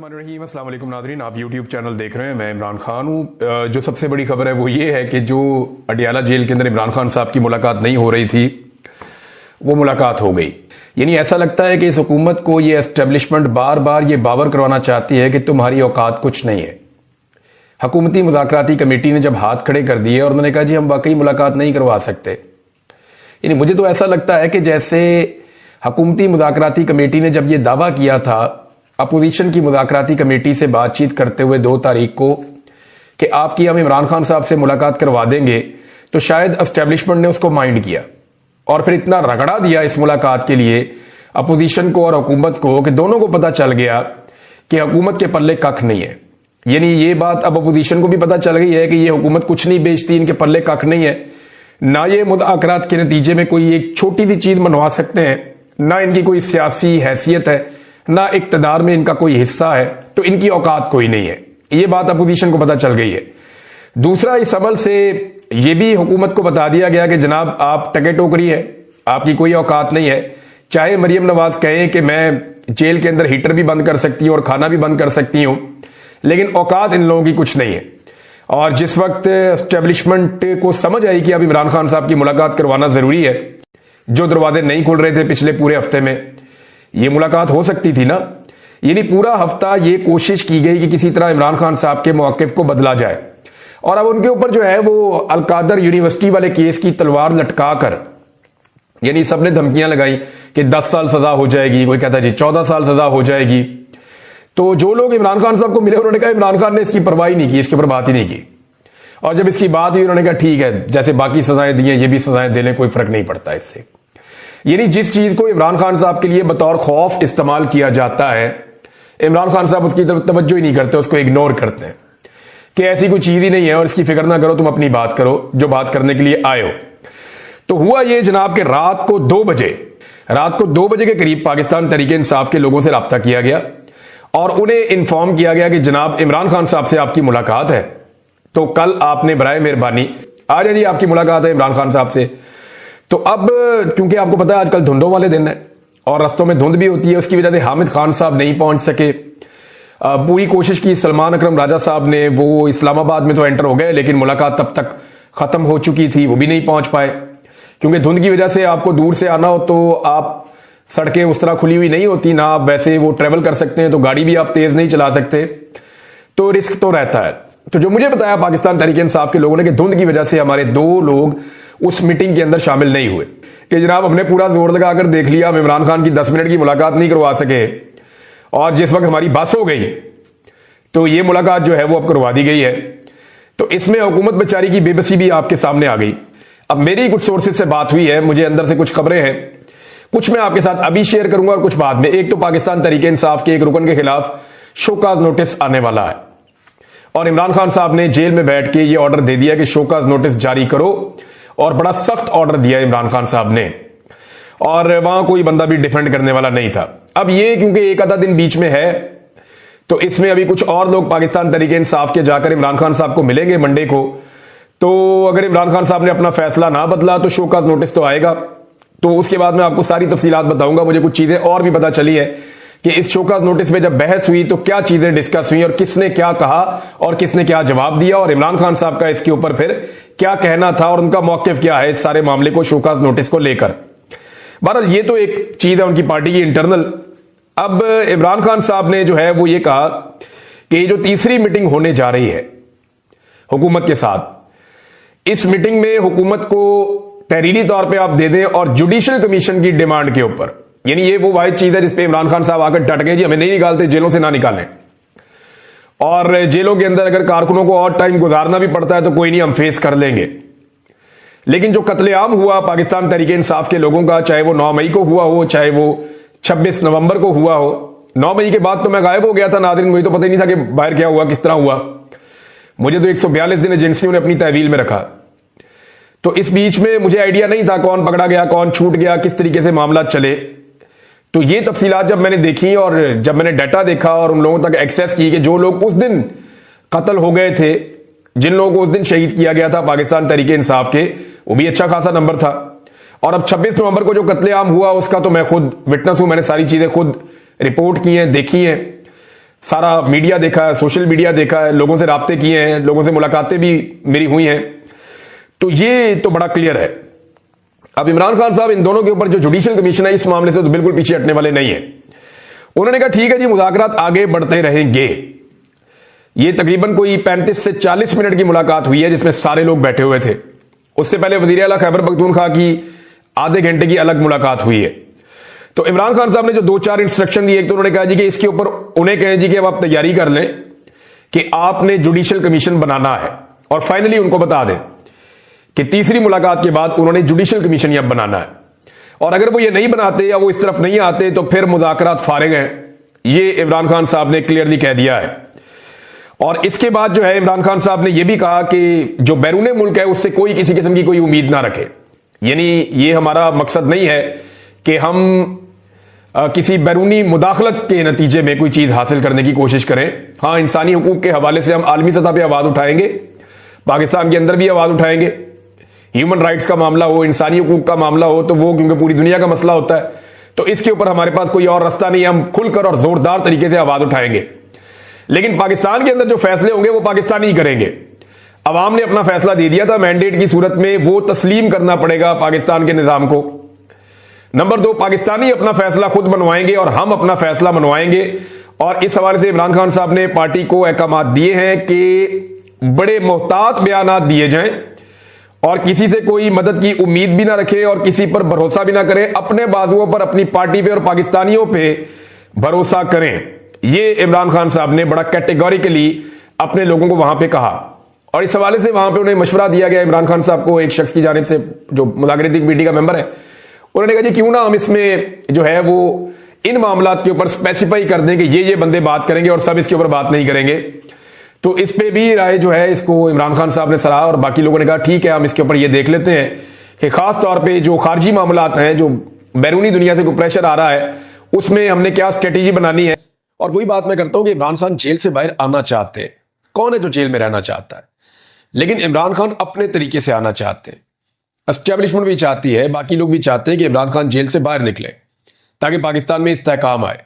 बिस्मिल्लाहिर्रहमानिर्रहीम। अस्सलाम वालेकुम नाज़रीन, आप यूट्यूब चैनल देख रहे हैं। मैं इमरान खान हूँ। जो सबसे बड़ी खबर है वो ये है कि जो अडियाला जेल के अंदर इमरान खान साहब की मुलाकात नहीं हो रही थी वो मुलाकात हो गई। यानी ऐसा लगता है कि इस हुकूमत को ये एस्टेब्लिशमेंट बार बार ये बावर करवाना चाहती है कि तुम्हारी औकात कुछ नहीं है। हुकूमती मुज़ाकराती कमेटी ने जब हाथ खड़े कर दिए और उन्होंने कहा जी हम वाकई मुलाकात नहीं करवा सकते, यानी मुझे तो ऐसा लगता है कि जैसे हुकूमती मुज़ाकराती कमेटी ने जब ये दावा किया था अपोजिशन की मुज़ाकराती कमेटी से बातचीत करते हुए 2 तारीख को कि आपकी हम इमरान खान साहब से मुलाकात करवा देंगे, तो शायद एस्टेब्लिशमेंट ने उसको माइंड किया और फिर इतना रगड़ा दिया इस मुलाकात के लिए अपोजिशन को और हुकूमत को कि दोनों को पता चल गया कि हुकूमत के पल्ले कख नहीं है। यानी ये बात अब अपोजिशन को भी पता चल गई है कि ये हुकूमत कुछ नहीं बेचती, इनके पल्ले कख नहीं है, ना ये मुज़ाकरात के नतीजे में कोई एक छोटी सी चीज मनवा सकते हैं, ना इनकी कोई सियासी हैसियत है, ना इक्तदार में इनका कोई हिस्सा है, तो इनकी औकात कोई नहीं है। ये बात अपोजिशन को पता चल गई है। दूसरा, इस अमल से यह भी हुकूमत को बता दिया गया कि जनाब आप टके टोकरी है, आपकी कोई औकात नहीं है। चाहे मरियम नवाज कहें कि मैं जेल के अंदर हीटर भी बंद कर सकती हूं और खाना भी बंद कर सकती हूं, लेकिन औकात इन लोगों की कुछ नहीं है। और जिस वक्त एस्टेब्लिशमेंट को समझ आई कि अब इमरान खान साहब की मुलाकात करवाना जरूरी है, जो दरवाजे नहीं खुल रहे थे पिछले पूरे हफ्ते में, ये मुलाकात हो सकती थी ना। यानी पूरा हफ्ता ये कोशिश की गई कि किसी तरह इमरान खान साहब के मौक़िफ़ को बदला जाए और अब उनके ऊपर जो है वो अलकादर यूनिवर्सिटी वाले केस की तलवार लटका कर, यानी सबने धमकियां लगाई कि 10 साल सजा हो जाएगी, कोई कहता जी 14 साल सजा हो जाएगी। तो जो लोग इमरान खान साहब को मिले उन्होंने कहा इमरान खान ने इसकी परवाह ही नहीं की, इसके ऊपर बात ही नहीं की, और जब इसकी बात हुई उन्होंने कहा ठीक है, जैसे बाकी सजाएं दी हैं ये भी सजाएं दे लें, कोई फर्क नहीं पड़ता इससे। यानी जिस चीज को इमरान खान साहब के लिए बतौर खौफ इस्तेमाल किया जाता है, इमरान खान साहब उसकी तरफ तवज्जो ही नहीं करते, उसको इग्नोर करते हैं कि ऐसी कोई चीज ही नहीं है और इसकी फिक्र ना करो, तुम अपनी बात करो जो बात करने के लिए आए हो। तो हुआ ये जनाब कि रात को 2 बजे के करीब पाकिस्तान तहरीक इंसाफ के लोगों से रब्ता किया गया और उन्हें इन्फॉर्म किया गया कि जनाब इमरान खान साहब से आपकी मुलाकात है, तो कल आपने बराए मेहरबानी आ जाइए, आपकी मुलाकात है इमरान खान साहब से। तो अब क्योंकि आपको पता है आजकल धुंधों वाले दिन है और रस्तों में धुंध भी होती है, उसकी वजह से हामिद खान साहब नहीं पहुंच सके। पूरी कोशिश की सलमान अकरम राजा साहब ने, वो इस्लामाबाद में तो एंटर हो गए लेकिन मुलाकात तब तक खत्म हो चुकी थी, वो भी नहीं पहुंच पाए क्योंकि धुंध की वजह से आपको दूर से आना हो तो आप सड़कें उस तरह खुली हुई नहीं होती ना, आप वैसे वो ट्रेवल कर सकते हैं, तो गाड़ी भी आप तेज नहीं चला सकते, तो रिस्क तो रहता है। तो जो मुझे बताया पाकिस्तान तहरीक इंसाफ के लोगों ने कि धुंध की वजह से हमारे 2 लोग उस मीटिंग के अंदर शामिल नहीं हुए कि जनाब हमने पूरा जोर लगाकर देख लिया, हम इमरान खान की 10 मिनट की मुलाकात नहीं करवा सके और जिस वक्त हमारी बस हो गई तो ये मुलाकात जो है वो अब करवा दी गई है। तो इसमें हुकूमत बेचारी की बेबसी भी आपके सामने आ गई। अब मेरी कुछ सोर्सेज से बात हुई है, मुझे अंदर से कुछ खबरें हैं, कुछ मैं आपके साथ अभी शेयर करूंगा और कुछ बाद में। एक तो पाकिस्तान तहरीक इंसाफ के एक रुकन के खिलाफ शोकाज नोटिस आने वाला है और इमरान खान साहब ने जेल में बैठ के ये ऑर्डर दे दिया कि शोकाज नोटिस जारी करो, और बड़ा सख्त ऑर्डर दिया इमरान खान साहब ने, और वहां कोई बंदा भी डिफेंड करने वाला नहीं था। अब ये क्योंकि एक आधा दिन बीच में है तो इसमें अभी कुछ और लोग पाकिस्तान तहरीक इंसाफ के जाकर इमरान खान साहब को मिलेंगे मंडे को, तो अगर इमरान खान साहब ने अपना फैसला ना बदला तो शोकाज नोटिस तो आएगा। तो उसके बाद मैं आपको सारी तफसीलात बताऊंगा। मुझे कुछ चीजें और भी पता चली है कि इस शोकाज नोटिस पे जब बहस हुई तो क्या चीजें डिस्कस हुई और किसने क्या कहा और किसने क्या जवाब दिया और इमरान खान साहब का इसके ऊपर फिर क्या कहना था और उनका मौक़िफ़ क्या है इस सारे मामले को शोकाज नोटिस को लेकर। बहरहाल ये तो एक चीज है उनकी पार्टी की इंटरनल। अब इमरान खान साहब ने जो है वो ये कहा कि ये जो तीसरी मीटिंग होने जा रही है हुकूमत के साथ, इस मीटिंग में हुकूमत को तहरीरी तौर पे आप दे दें और जुडिशल कमीशन की डिमांड के ऊपर, यानी ये वो वाहिद चीज है जिसपे इमरान खान साहब आकर डट गए जी हमें नहीं निकालते, जेलों से ना निकालें, और जेलों के अंदर अगर कारकुनों को और टाइम गुजारना भी पड़ता है तो कोई नहीं, हम फेस कर लेंगे। लेकिन जो कत्लेआम हुआ पाकिस्तान तहरीक इंसाफ के लोगों का, चाहे वो 9 मई को हुआ हो, चाहे वो 26 नवंबर को हुआ हो, 9 मई के बाद तो मैं गायब हो गया था नाज़रीन, मुझे तो पता ही नहीं था कि बाहर क्या हुआ, किस तरह हुआ। मुझे तो 142 दिन एजेंसियों ने अपनी तहवील में रखा, तो इस बीच में मुझे आइडिया नहीं था कौन पकड़ा गया, कौन छूट गया, किस तरीके से मामला चले। तो ये तफसीलात जब मैंने देखी और जब मैंने डाटा देखा और उन लोगों तक एक्सेस की कि जो लोग उस दिन कत्ल हो गए थे, जिन लोगों को उस दिन शहीद किया गया था पाकिस्तान तहरीक इंसाफ के, वो भी अच्छा खासा नंबर था। और अब 26 नवंबर को जो कत्लेआम हुआ उसका तो मैं खुद विटनेस हूं, मैंने सारी चीजें खुद रिपोर्ट की हैं, देखी हैं। सारा मीडिया देखा है, सोशल मीडिया देखा है, लोगों से राब्ते किए हैं, लोगों से मुलाकातें भी मेरी हुई हैं, तो ये तो बड़ा क्लियर है। अब इमरान खान साहब इन दोनों के ऊपर जो जुडिशियल कमीशन है इस मामले से तो बिल्कुल पीछे हटने वाले नहीं है। उन्होंने कहा ठीक है जी, मुज़ाकरात आगे बढ़ते रहेंगे। ये तकरीबन कोई 35 से 40 मिनट की मुलाकात हुई है जिसमें सारे लोग बैठे हुए थे। उससे पहले वज़ीर आला खैबर पख्तूनख्वा की आधे घंटे की अलग मुलाकात हुई है। तो इमरान खान साहब ने जो 2-4 इंस्ट्रक्शन दिए, एक तो उन्होंने कहा जी कि इसके ऊपर उन्हें कहें जी कि अब आप तैयारी कर लें कि आपने जुडिशियल कमीशन बनाना है, और फाइनली उनको बता दें कि तीसरी मुलाकात के बाद उन्होंने जुडिशियल कमीशन अब बनाना है, और अगर वो ये नहीं बनाते या वो इस तरफ नहीं आते तो फिर मुज़ाकरात फारिग हैं। ये इमरान खान साहब ने क्लियरली कह दिया है। और इसके बाद जो है इमरान खान साहब ने यह भी कहा कि जो बैरूने मुल्क है उससे कोई किसी किस्म की कोई उम्मीद ना रखे, यानी ये हमारा मकसद नहीं है कि हम किसी बैरूनी मुदाखलत के नतीजे में कोई चीज हासिल करने की कोशिश करें। हाँ, इंसानी हुकूक के हवाले से हम आलमी सतह पर आवाज उठाएंगे, पाकिस्तान के अंदर भी आवाज उठाएंगे। ह्यूमन राइट्स का मामला हो, इंसानी हुकूक का मामला हो, तो वो क्योंकि पूरी दुनिया का मसला होता है, तो इसके ऊपर हमारे पास कोई और रास्ता नहीं है, हम खुलकर और जोरदार तरीके से आवाज उठाएंगे। लेकिन पाकिस्तान के अंदर जो फैसले होंगे वो पाकिस्तानी ही करेंगे। अवाम ने अपना फैसला दे दिया था, मैंडेट की सूरत में वो तस्लीम करना पड़ेगा पाकिस्तान के निजाम को। नंबर 2, पाकिस्तानी अपना फैसला खुद मनवाएंगे और हम अपना फैसला मनवाएंगे। और इस हवाले से इमरान खान साहब ने पार्टी को अहकामात दिए हैं कि बड़े मोहतात बयानात दिए जाएं और किसी से कोई मदद की उम्मीद भी ना रखे और किसी पर भरोसा भी ना करें, अपने बाजुओं पर, अपनी पार्टी पे और पाकिस्तानियों पे भरोसा करें। ये इमरान खान साहब ने बड़ा कैटेगोरिकली अपने लोगों को वहां पे कहा। और इस हवाले से वहां पे उन्हें मशवरा दिया गया इमरान खान साहब को, एक शख्स की जानिब से जो मुज़ाकराती कमेटी का मेंबर है, उन्होंने कहा जी क्यों ना हम इसमें जो है वो इन मामलात के ऊपर स्पेसिफाई कर दें कि ये बंदे बात करेंगे और सब इसके ऊपर बात नहीं करेंगे। तो इस पे भी राय जो है इसको इमरान खान साहब ने सराहा और बाकी लोगों ने कहा ठीक है, हम इसके ऊपर ये देख लेते हैं कि खास तौर पे जो खारजी मामलात हैं, जो बैरूनी दुनिया से कोई प्रेशर आ रहा है, उसमें हमने क्या स्ट्रेटेजी बनानी है। और वही बात मैं करता हूं कि इमरान खान जेल से बाहर आना चाहते हैं। कौन है जो जेल में रहना चाहता है? लेकिन इमरान खान अपने तरीके से आना चाहते हैं, एस्टेब्लिशमेंट भी चाहती है, बाकी लोग भी चाहते हैं कि इमरान खान जेल से बाहर निकले ताकि पाकिस्तान में इस्तेहकाम आए।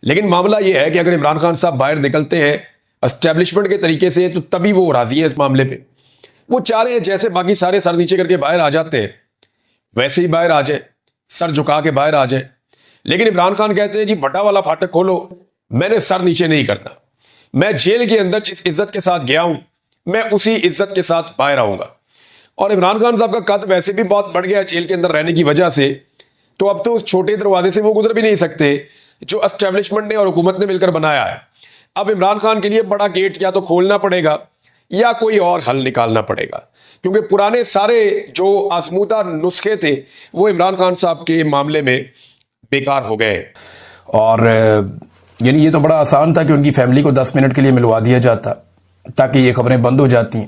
लेकिन मामला यह है कि अगर इमरान खान साहब बाहर निकलते हैं एस्टेब्लिशमेंट के तरीके से तो तभी वो राजी है इस मामले पे। वो चाह रहे हैं जैसे बाकी सारे सर नीचे करके बाहर आ जाते हैं वैसे ही बाहर आ जाए, सर झुका के बाहर आ जाए। लेकिन इमरान खान कहते हैं जी बटा वाला फाटक खोलो, मैंने सर नीचे नहीं करना, मैं जेल के अंदर जिस इज्जत के साथ गया हूं मैं उसी इज्जत के साथ बाहर आऊंगा। और इमरान खान साहब का कद वैसे भी बहुत बढ़ गया जेल के अंदर रहने की वजह से, तो अब तो उस छोटे दरवाजे से वो गुजर भी नहीं सकते जो एस्टेब्लिशमेंट ने और हुकूमत ने मिलकर बनाया है। अब इमरान खान के लिए बड़ा गेट या तो खोलना पड़ेगा या कोई और हल निकालना पड़ेगा, क्योंकि पुराने सारे जो आजमूदा नुस्खे थे वो इमरान खान साहब के मामले में बेकार हो गए। और यानी ये तो बड़ा आसान था कि उनकी फैमिली को 10 मिनट के लिए मिलवा दिया जाता ताकि ये खबरें बंद हो जाती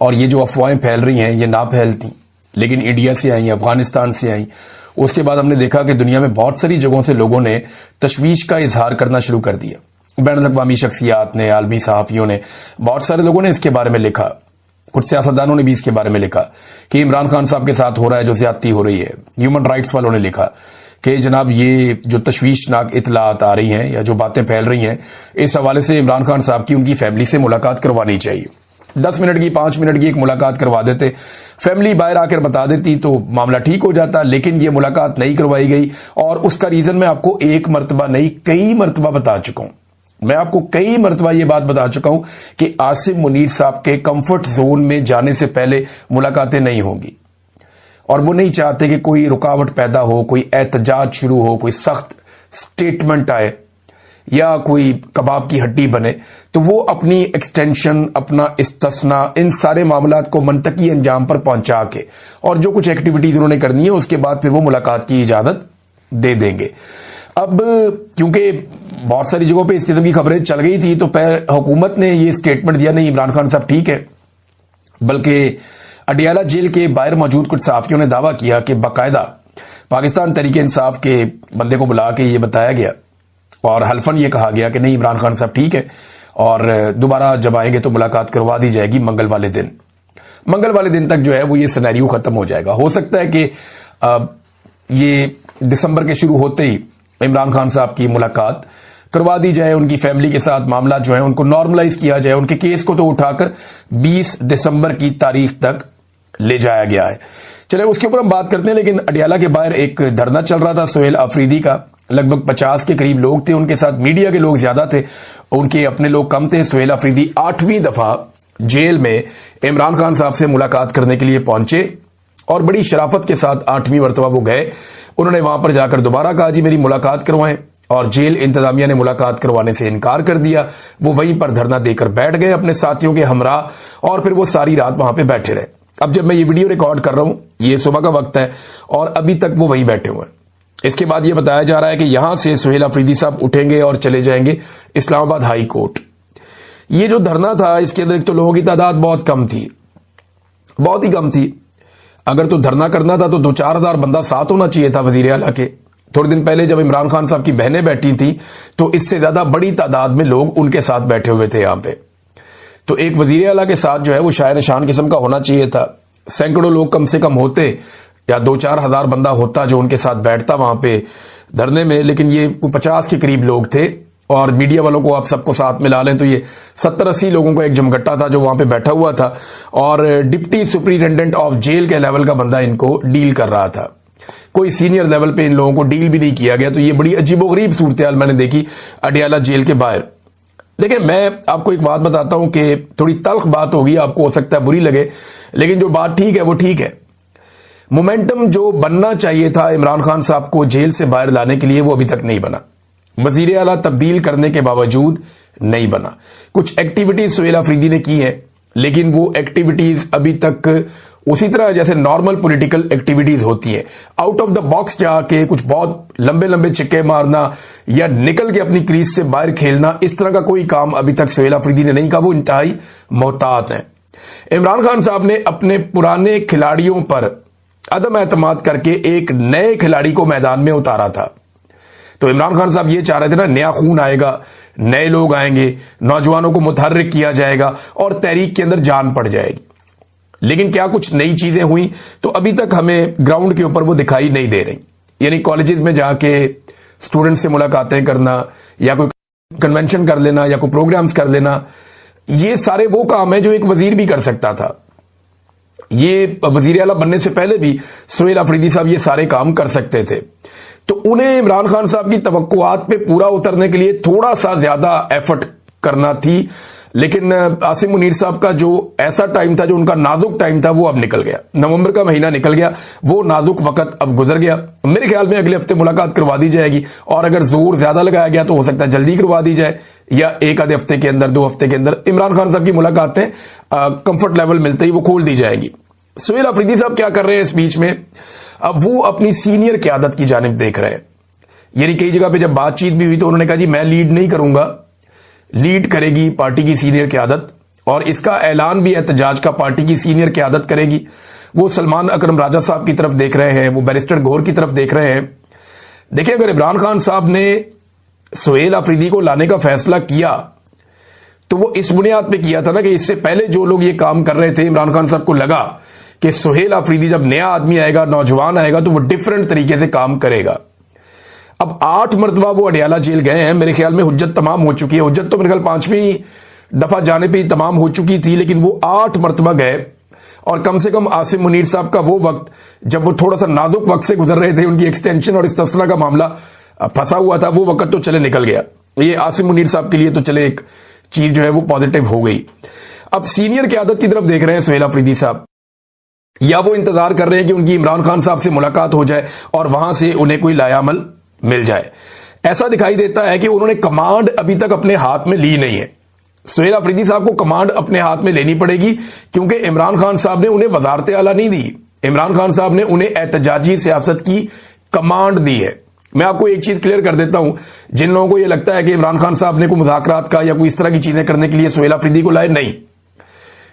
और ये जो अफवाहें फैल रही हैं ये ना फैलती। लेकिन इंडिया से आई, अफगानिस्तान से आई, उसके बाद हमने देखा कि दुनिया में बहुत सारी जगहों से लोगों ने तशवीश का इजहार करना शुरू कर दिया। बैनुल-अक़वामी शख्सियात ने, आलमी सहाफ़ियों ने, बहुत सारे लोगों ने इसके बारे में लिखा, कुछ सियासतदानों ने भी इसके बारे में लिखा कि इमरान खान साहब के साथ हो रहा है जो ज्यादती हो रही है। ह्यूमन राइट्स वालों ने लिखा कि जनाब ये जो तशवीशनाक इतलात आ रही हैं या जो बातें फैल रही हैं, इस हवाले से इमरान खान साहब की उनकी फैमिली से मुलाकात करवानी चाहिए। 10 मिनट की, 5 मिनट की एक मुलाकात करवा देते, फैमिली बाहर आकर बता देती तो मामला ठीक हो जाता। लेकिन ये मुलाकात नहीं करवाई गई और उसका रीजन मैं आपको एक मरतबा नहीं कई मरतबा बता चुका हूं। मैं आपको कई मरतबा ये बात बता चुका हूं कि आसिम मुनीर साहब के कंफर्ट जोन में जाने से पहले मुलाकातें नहीं होंगी और वो नहीं चाहते कि कोई रुकावट पैदा हो, कोई एहतजाज शुरू हो, कोई सख्त स्टेटमेंट आए या कोई कबाब की हड्डी बने। तो वो अपनी एक्सटेंशन, अपना इस्तिस्ना, इन सारे मामलात को मंतकी अंजाम पर पहुंचा के और जो कुछ एक्टिविटीज उन्होंने करनी है उसके बाद फिर वो मुलाकात की इजाजत दे देंगे। अब क्योंकि बहुत सारी जगहों पे इस किस्म की खबरें चल गई थी तो हुकूमत ने ये स्टेटमेंट दिया नहीं इमरान खान साहब ठीक है, बल्कि अडियाला जेल के बाहर मौजूद कुछ सहाफियों ने दावा किया कि बाकायदा पाकिस्तान तहरीक इंसाफ के बंदे को बुला के ये बताया गया और हल्फन ये कहा गया कि नहीं इमरान खान साहब ठीक है और दोबारा जब आएंगे तो मुलाकात करवा दी जाएगी मंगल वाले दिन। मंगल वाले दिन तक जो है वो ये सिनेरियो खत्म हो जाएगा। हो सकता है कि ये दिसंबर के शुरू होते ही इमरान खान साहब की मुलाकात करवा दी जाए, उनकी फैमिली के साथ मामला जो है उनको नॉर्मलाइज किया जाए। उनके केस को तो उठाकर 20 दिसंबर की तारीख तक ले जाया गया है। चले उसके ऊपर हम बात करते हैं। लेकिन अडियाला के बाहर एक धरना चल रहा था सुहेल अफरीदी का, लगभग 50 के करीब लोग थे, उनके साथ मीडिया के लोग ज्यादा थे, उनके अपने लोग कम थे। सुहेल अफरीदी 8वीं दफा जेल में इमरान खान साहब से मुलाकात करने के लिए पहुंचे और बड़ी शराफत के साथ 8वीं मरतबा वो गए। उन्होंने वहां पर जाकर दोबारा कहा जी मेरी मुलाकात करवाएं, और जेल इंतजामिया ने मुलाकात करवाने से इनकार कर दिया। वो वहीं पर धरना देकर बैठ गए अपने साथियों के हमरा, और फिर वो सारी रात वहां पे बैठे रहे। अब जब मैं ये वीडियो रिकॉर्ड कर रहा हूं, ये सुबह का वक्त है और अभी तक वो वहीं बैठे हुए हैं। इसके बाद ये बताया जा रहा है कि यहां से सुहेल अफरीदी साहब उठेंगे और चले जाएंगे इस्लामाबाद हाई कोर्ट। ये जो धरना था इसके अंदर एक तो लोगों की तादाद बहुत कम थी, बहुत ही कम थी। अगर तो धरना करना था तो 2-4 हजार बंदा साथ होना चाहिए था वजीर आला के। थोड़े दिन पहले जब इमरान खान साहब की बहनें बैठी थी तो इससे ज्यादा बड़ी तादाद में लोग उनके साथ बैठे हुए थे यहां पे। तो एक वजीर आला के साथ जो है वो शायर निशान किस्म का होना चाहिए था। सैकड़ों लोग कम से कम होते, या 2-4 हजार बंदा होता जो उनके साथ बैठता वहां पे धरने में। लेकिन ये 50 के करीब लोग थे, और मीडिया वालों को आप सबको साथ मिला लें तो ये 70-80 लोगों का एक जमघट्टा था जो वहां पे बैठा हुआ था, और डिप्टी सुपरिटेंडेंट ऑफ जेल के लेवल का बंदा इनको डील कर रहा था। कोई सीनियर लेवल पे इन लोगों को डील भी नहीं किया गया। तो ये बड़ी अजीबोगरीब सूरत हाल मैंने देखी अडियाला जेल के बाहर। देखिए मैं आपको एक बात बताता हूं कि थोड़ी तल्ख बात होगी, आपको हो सकता है बुरी लगे, लेकिन जो बात ठीक है वो ठीक है। मोमेंटम जो बनना चाहिए था इमरान खान साहब को जेल से बाहर लाने के लिए वो अभी तक नहीं बना। वजीर आला तब्दील करने के बावजूद नहीं बना। कुछ एक्टिविटीज सुहेल अफरीदी ने की है, लेकिन वो एक्टिविटीज अभी तक उसी तरह जैसे नॉर्मल पॉलिटिकल एक्टिविटीज होती है, आउट ऑफ द बॉक्स जाके कुछ बहुत लंबे लंबे चिक्के मारना या निकल के अपनी क्रीज से बाहर खेलना, इस तरह का कोई काम अभी तक सुहेल अफरीदी ने नहीं कहा। वो इंतहाई मोहतात हैं। इमरान खान साहब ने अपने पुराने खिलाड़ियों पर अदम एतमाद करके एक नए खिलाड़ी को मैदान में उतारा था। तो इमरान खान साहब ये चाह रहे थे ना, नया खून आएगा, नए लोग आएंगे, नौजवानों को मुतहर्रिक किया जाएगा और तहरीक के अंदर जान पड़ जाएगी। लेकिन क्या कुछ नई चीजें हुई? तो अभी तक हमें ग्राउंड के ऊपर वो दिखाई नहीं दे रही। यानी कॉलेजेस में जाके स्टूडेंट से मुलाकातें करना, या कोई कन्वेंशन कर लेना, या कोई प्रोग्राम्स कर लेना, ये सारे वो काम है जो एक वजीर भी कर सकता था। ये वजीर आला बनने से पहले भी सुहेल अफरीदी साहब ये सारे काम कर सकते थे। तो उन्हें इमरान खान साहब की तवक्कुआत पे पूरा उतरने के लिए थोड़ा सा ज्यादा एफर्ट करना थी। लेकिन आसिम मुनीर साहब का जो ऐसा टाइम था, जो उनका नाजुक टाइम था, वो अब निकल गया। नवंबर का महीना निकल गया, वो नाजुक वक्त अब गुजर गया। मेरे ख्याल में अगले हफ्ते मुलाकात करवा दी जाएगी, और अगर जोर ज्यादा लगाया गया तो हो सकता है जल्दी करवा दी जाए, या एक आधे हफ्ते के अंदर, 2 हफ्ते के अंदर इमरान खान साहब की मुलाकातें कंफर्ट लेवल मिलते ही वो खोल दी जाएगी। सुहेल अफरीदी साहब क्या कर रहे हैं इस बीच में? अब वो अपनी सीनियर क़यादत की जानिब देख रहे हैं। यानी कई जगह पे जब बातचीत भी हुई तो उन्होंने कहा जी मैं लीड नहीं करूंगा, लीड करेगी पार्टी की सीनियर क़यादत, और इसका ऐलान भी एहतजाज का पार्टी की सीनियर क़यादत करेगी। वो सलमान अकरम राजा साहब की तरफ देख रहे हैं, वो बैरिस्टर गौहर की तरफ देख रहे हैं। देखिए अगर इमरान खान साहब ने सुहेल अफरीदी को लाने का फैसला किया तो वो इस बुनियाद पे किया था ना कि इससे पहले जो लोग ये काम कर रहे थे, इमरान खान साहब को लगा कि सुहेल अफरीदी जब नया आदमी आएगा, नौजवान आएगा, तो वो डिफरेंट तरीके से काम करेगा। अब 8 मरतबा वो अडियाला जेल गए हैं। मेरे ख्याल में हुज्जत तमाम हो चुकी है। हुज्जत तो मेरे ख्याल 5वीं दफा जाने पे ही तमाम हो चुकी थी, लेकिन वो 8 मरतबा गए। और कम से कम आसिम मुनीर साहब का वो वक्त जब वो थोड़ा सा नाजुक वक्त से गुजर रहे थे, उनकी एक्सटेंशन और इस्तिस्ना का मामला फंसा हुआ था, वो वक्त तो चले निकल गया। ये आसिम मुनीर साहब के लिए तो चले एक चीज जो है वो पॉजिटिव हो गई। अब सीनियर क़यादत की तरफ देख रहे हैं सुहेल अफरीदी साहब, या वो इंतजार कर रहे हैं कि उनकी इमरान खान साहब से मुलाकात हो जाए और वहां से उन्हें कोई लायामल मिल जाए। ऐसा दिखाई देता है कि उन्होंने कमांड अभी तक अपने हाथ में ली नहीं है। सुहेल अफरीदी साहब को कमांड अपने हाथ में लेनी पड़ेगी, क्योंकि इमरान खान साहब ने उन्हें वजारत आला नहीं दी। इमरान खान साहब ने उन्हें एहतजाजी सियासत की कमांड दी है। मैं आपको एक चीज क्लियर कर देता हूं, जिन लोगों को यह लगता है कि इमरान खान साहब ने कोई मुज़ाकरात का या कोई इस तरह की चीजें करने के लिए सुहेल अफरीदी को लाए, नहीं।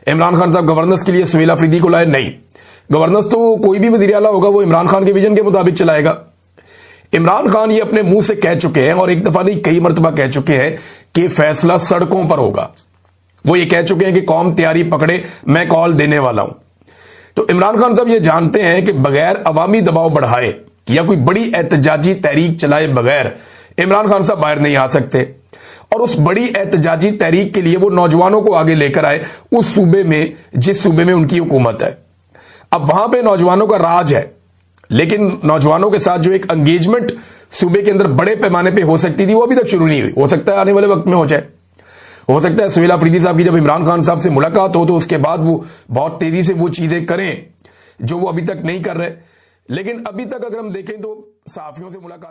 इमरान खान साहब गवर्नेंस के लिए सुहेल अफरीदी को लाए, नहीं। गवर्नेंस तो कोई भी वज़ीर आला होगा वो इमरान खान के विजन के मुताबिक चलाएगा। इमरान खान ये अपने मुंह से कह चुके हैं, और एक दफा नहीं कई मरतबा कह चुके हैं कि फैसला सड़कों पर होगा। वो ये कह चुके हैं कि कौम तैयारी पकड़े, मैं कॉल देने वाला हूं। तो इमरान खान साहब ये जानते हैं कि बगैर अवामी दबाव बढ़ाए या कोई बड़ी एहतजाजी तहरीक चलाए बगैर इमरान खान साहब बाहर नहीं आ सकते। और उस बड़ी एहतजाजी तहरीक के लिए वो नौजवानों को आगे लेकर आए उस सूबे में जिस सूबे में उनकी हुकूमत है। अब वहां पे नौजवानों का राज है, लेकिन नौजवानों के साथ जो एक एंगेजमेंट सूबे के अंदर बड़े पैमाने पे हो सकती थी वो अभी तक शुरू नहीं हुई। हो सकता है आने वाले वक्त में हो जाए। हो सकता है सुहेल अफरीदी साहब की जब इमरान खान साहब से मुलाकात हो तो उसके बाद वो बहुत तेजी से वो चीजें करें जो वो अभी तक नहीं कर रहे। लेकिन अभी तक अगर हम देखें तो सहाफियों से मुलाकात